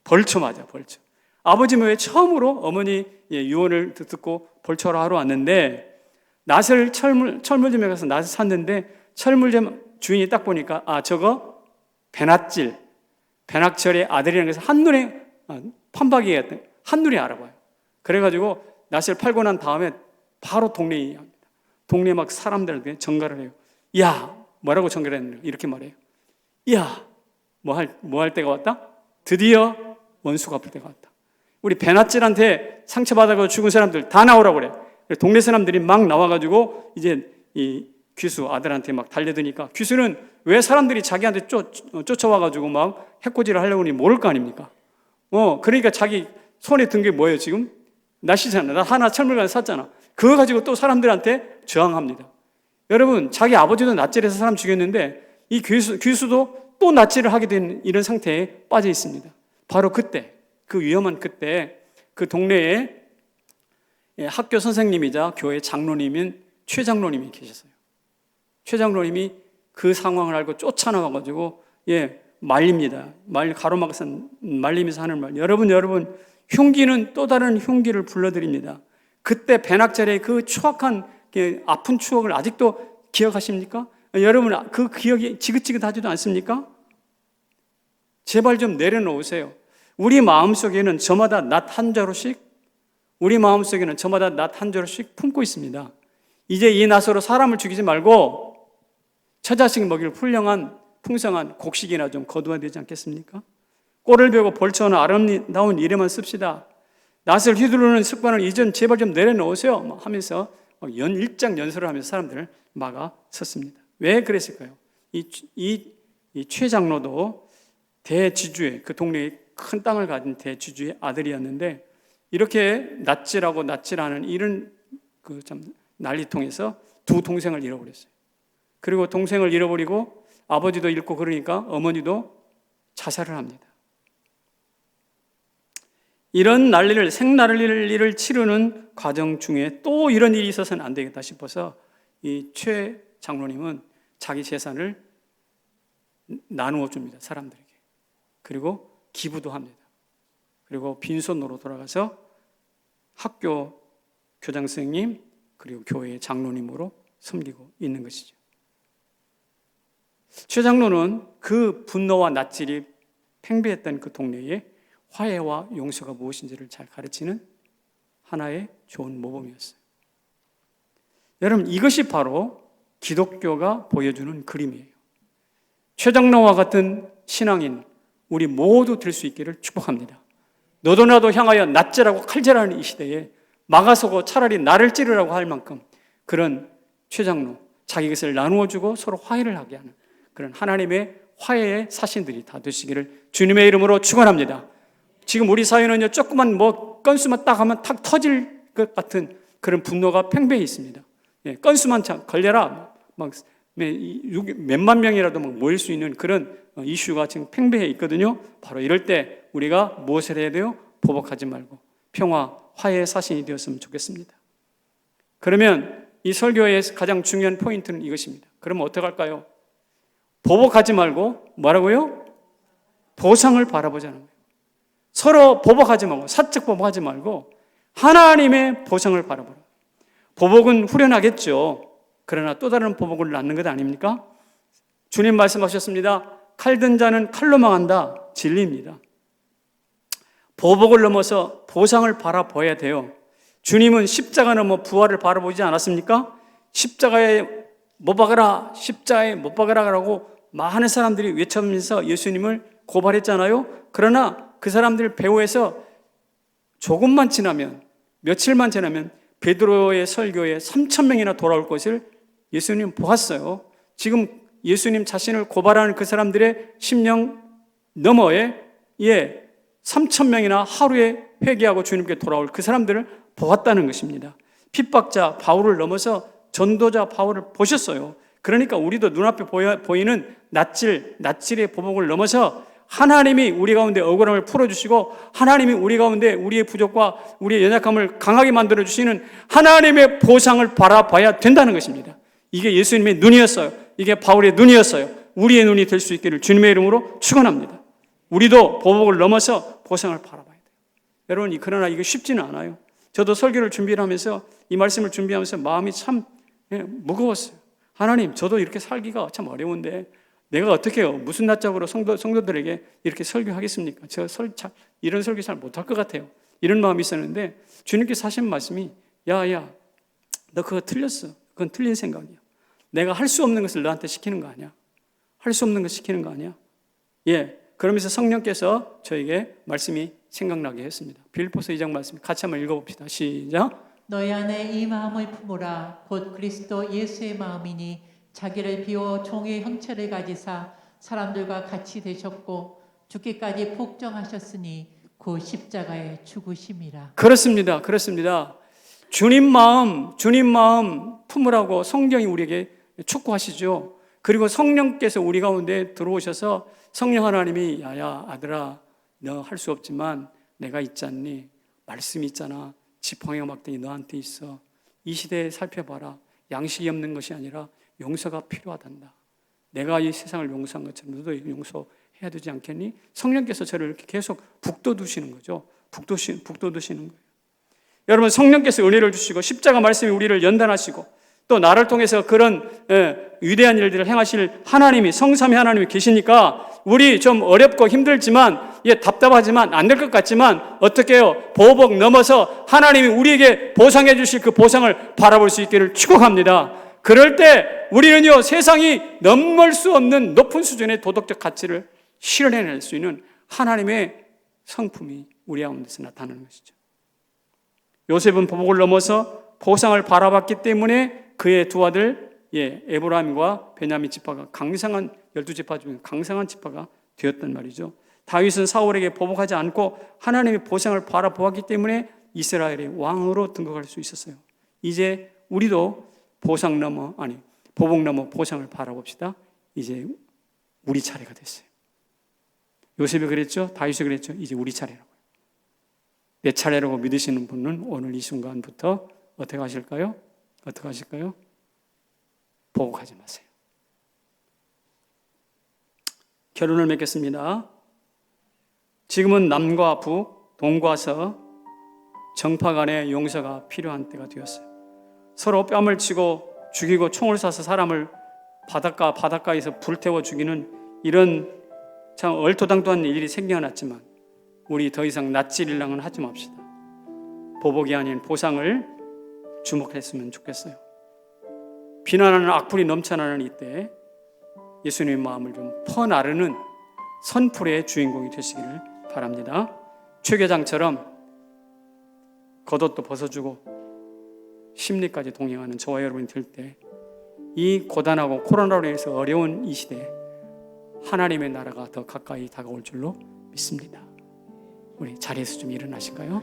벌초 맞아, 벌초. 아버지 묘에 처음으로 어머니 유언을 듣고 벌초를 하러 왔는데 낫을 철물점에 가서 낫을 샀는데 철물점 주인이 딱 보니까 저거 배낙철의 아들이라는 것을 한눈에 판박이가 한눈에 알아봐요. 그래가지고 낫을 팔고 난 다음에 바로 동네에 이야기합니다. 동네 막 사람들한테 전가를 해요. 야, 뭐라고 전가를 했느냐 이렇게 말해요. 야, 뭐 할 때가 왔다? 드디어 원수가 아플 때가 왔다. 우리 배낫질한테 상처받아서 죽은 사람들 다 나오라고 그래. 동네 사람들이 막 나와가지고 이제 이 귀수 아들한테 막 달려드니까 귀수는 왜 사람들이 자기한테 쫓아와가지고 막 해코지를 하려고 하니 모를 거 아닙니까? 그러니까 자기 손에 든 게 뭐예요 지금? 낫이잖아. 나 하나 철물관 샀잖아. 그거 가지고 또 사람들한테 저항합니다. 여러분, 자기 아버지도 낫질해서 사람 죽였는데 이 귀수도 또 낫질을 하게 된 이런 상태에 빠져 있습니다. 바로 그때, 그 위험한 그때 그 동네에 학교 선생님이자 교회 장로님인 최 장로님이 계셨어요. 최 장로님이 그 상황을 알고 쫓아나와가지고 말립니다. 가로막아서 말리면서 하는 말. 여러분, 흉기는 또 다른 흉기를 불러드립니다. 그때 배낙철의 그 추악한 아픈 추억을 아직도 기억하십니까? 여러분, 그 기억이 지긋지긋하지도 않습니까? 제발 좀 내려놓으세요. 우리 마음속에는 저마다 낫 한 자루씩 품고 있습니다. 이제 이 낫으로 사람을 죽이지 말고 처자식 먹일 훌륭한 풍성한 곡식이나 좀 거두어야 되지 않겠습니까? 꼴을 베고 벌초는 아름다운 일에만 씁시다. 낫을 휘두르는 습관을 이전 제발 좀 내려놓으세요 하면서 일장 연설을 하면서 사람들을 막아 섰습니다. 왜 그랬을까요? 이 최 장로도 대지주의, 그 동네에 큰 땅을 가진 대지주의 아들이었는데 이렇게 낫질하는 이런 그 참 난리통에서 두 동생을 잃어버렸어요. 그리고 동생을 잃어버리고 아버지도 잃고 그러니까 어머니도 자살을 합니다. 이런 생난리를 치르는 과정 중에 또 이런 일이 있어서는 안 되겠다 싶어서 이 최 장로님은 자기 재산을 나누어 줍니다. 사람들에게. 그리고 기부도 합니다. 그리고 빈손으로 돌아가서 학교 교장 선생님 그리고 교회의 장로님으로 섬기고 있는 것이죠. 최 장로는 그 분노와 낫질이 팽배했던 그 동네에 화해와 용서가 무엇인지를 잘 가르치는 하나의 좋은 모범이었어요. 여러분, 이것이 바로 기독교가 보여주는 그림이에요. 최 장로와 같은 신앙인 우리 모두 될 수 있기를 축복합니다. 너도 나도 향하여 낫질하고 칼질하는 이 시대에 막아서고 차라리 나를 찌르라고 할 만큼 그런 최 장로, 자기 것을 나누어주고 서로 화해를 하게 하는 그런 하나님의 화해의 사신들이 다 되시기를 주님의 이름으로 축원합니다. 지금 우리 사회는요, 조그만 건수만 딱 하면 탁 터질 것 같은 그런 분노가 팽배해 있습니다. 건수만 걸려라 몇만 명이라도 모일 수 있는 그런 이슈가 지금 팽배해 있거든요. 바로 이럴 때 우리가 무엇을 해야 돼요? 보복하지 말고 평화, 화해의 사신이 되었으면 좋겠습니다. 그러면 이 설교의 가장 중요한 포인트는 이것입니다. 그러면 어떻게 할까요? 보복하지 말고 뭐라고요? 보상을 바라보자는 거예요. 서로 보복하지 말고 사적 보복하지 말고 하나님의 보상을 바라보라. 보복은 후련하겠죠. 그러나 또 다른 보복을 낳는 것 아닙니까? 주님 말씀하셨습니다. 칼 든 자는 칼로 망한다. 진리입니다. 보복을 넘어서 보상을 바라봐야 돼요. 주님은 십자가 넘어 부활을 바라보지 않았습니까? 십자가에 못 박아라, 십자가에 못 박아라라고 많은 사람들이 외치면서 예수님을 고발했잖아요. 그러나 그 사람들 배후에서 조금만 지나면, 며칠만 지나면 베드로의 설교에 3,000명이나 돌아올 것을 예수님 보았어요. 지금 예수님 자신을 고발하는 그 사람들의 심령 너머에 3,000명이나 하루에 회개하고 주님께 돌아올 그 사람들을 보았다는 것입니다. 핍박자 바울을 넘어서 전도자 바울을 보셨어요. 그러니까 우리도 눈앞에 보이는 낯질의 보복을 넘어서 하나님이 우리 가운데 억울함을 풀어주시고 하나님이 우리 가운데 우리의 부족과 우리의 연약함을 강하게 만들어주시는 하나님의 보상을 바라봐야 된다는 것입니다. 이게 예수님의 눈이었어요. 이게 바울의 눈이었어요. 우리의 눈이 될 수 있기를 주님의 이름으로 축원합니다. 우리도 보복을 넘어서 보상을 바라봐야 돼요. 여러분, 그러나 이게 쉽지는 않아요. 저도 설교를 준비를 하면서 이 말씀을 준비하면서 마음이 참 무거웠어요. 하나님, 저도 이렇게 살기가 참 어려운데 내가 어떻게 해요? 무슨 낯짝으로 성도들에게 이렇게 설교하겠습니까? 제가 이런 설교 잘 못할 것 같아요. 이런 마음이 있었는데 주님께서 하신 말씀이 야, 너 그거 틀렸어. 그건 틀린 생각이야. 내가 할 수 없는 것을 너한테 시키는 거 아니야. 할 수 없는 것 시키는 거 아니야. 그러면서 성령께서 저에게 말씀이 생각나게 했습니다. 빌립보서 2장 말씀 같이 한번 읽어봅시다. 시작. 너희 안에 이 마음을 품으라. 곧 그리스도 예수의 마음이니 자기를 비워 종의 형체를 가지사 사람들과 같이 되셨고 죽기까지 복종하셨으니 그 십자가에 죽으심이라. 그렇습니다. 주님 마음 품으라고 성경이 우리에게 촉구하시죠. 그리고 성령께서 우리 가운데 들어오셔서 성령 하나님이 야야 아들아 너 할 수 없지만 내가 있지 않니? 말씀이 있잖아. 지팡이와 막대기 너한테 있어. 이 시대에 살펴봐라. 양식이 없는 것이 아니라 용서가 필요하단다. 내가 이 세상을 용서한 것처럼 너도 용서해야 되지 않겠니? 성령께서 저를 이렇게 계속 북돋우시는 거죠. 북돋우시는 거예요. 여러분, 성령께서 은혜를 주시고 십자가 말씀이 우리를 연단하시고 또 나를 통해서 그런 위대한 일들을 행하실 하나님이, 성삼위 하나님이 계시니까 우리 좀 어렵고 힘들지만 답답하지만 안 될 것 같지만 어떻게 해요? 보복 넘어서 하나님이 우리에게 보상해 주실 그 보상을 바라볼 수 있기를 축복합니다. 그럴 때 우리는요, 세상이 넘을 수 없는 높은 수준의 도덕적 가치를 실현해낼 수 있는 하나님의 성품이 우리 가운데서 나타나는 것이죠. 요셉은 보복을 넘어서 보상을 바라봤기 때문에 그의 두 아들 에브라임과 베냐민 지파가 강성한 12지파 중에 강성한 지파가 되었단 말이죠. 다윗은 사울에게 보복하지 않고 하나님의 보상을 바라보았기 때문에 이스라엘의 왕으로 등극할 수 있었어요. 이제 우리도 보복 넘어 보상을 바라봅시다. 이제 우리 차례가 됐어요. 요셉이 그랬죠. 다윗이 그랬죠. 이제 우리 차례라고요. 내 차례라고 믿으시는 분은 오늘 이 순간부터 어떻게 하실까요? 보복하지 마세요. 결론을 맺겠습니다. 지금은 남과 북, 동과 서, 정파 간의 용서가 필요한 때가 되었어요. 서로 뺨을 치고 죽이고 총을 쏴서 사람을 바닷가에서 불태워 죽이는 이런 참 얼토당토한 일이 생겨났지만 우리 더 이상 낯질이랑은 하지 맙시다. 보복이 아닌 보상을 주목했으면 좋겠어요. 비난하는 악플이 넘쳐나는 이때 예수님의 마음을 좀 퍼나르는 선풀의 주인공이 되시기를 바랍니다. 최계장처럼 겉옷도 벗어주고 심리까지 동행하는 저와 여러분이 될 때 이 고단하고 코로나로 인해서 어려운 이 시대에 하나님의 나라가 더 가까이 다가올 줄로 믿습니다. 우리 자리에서 좀 일어나실까요?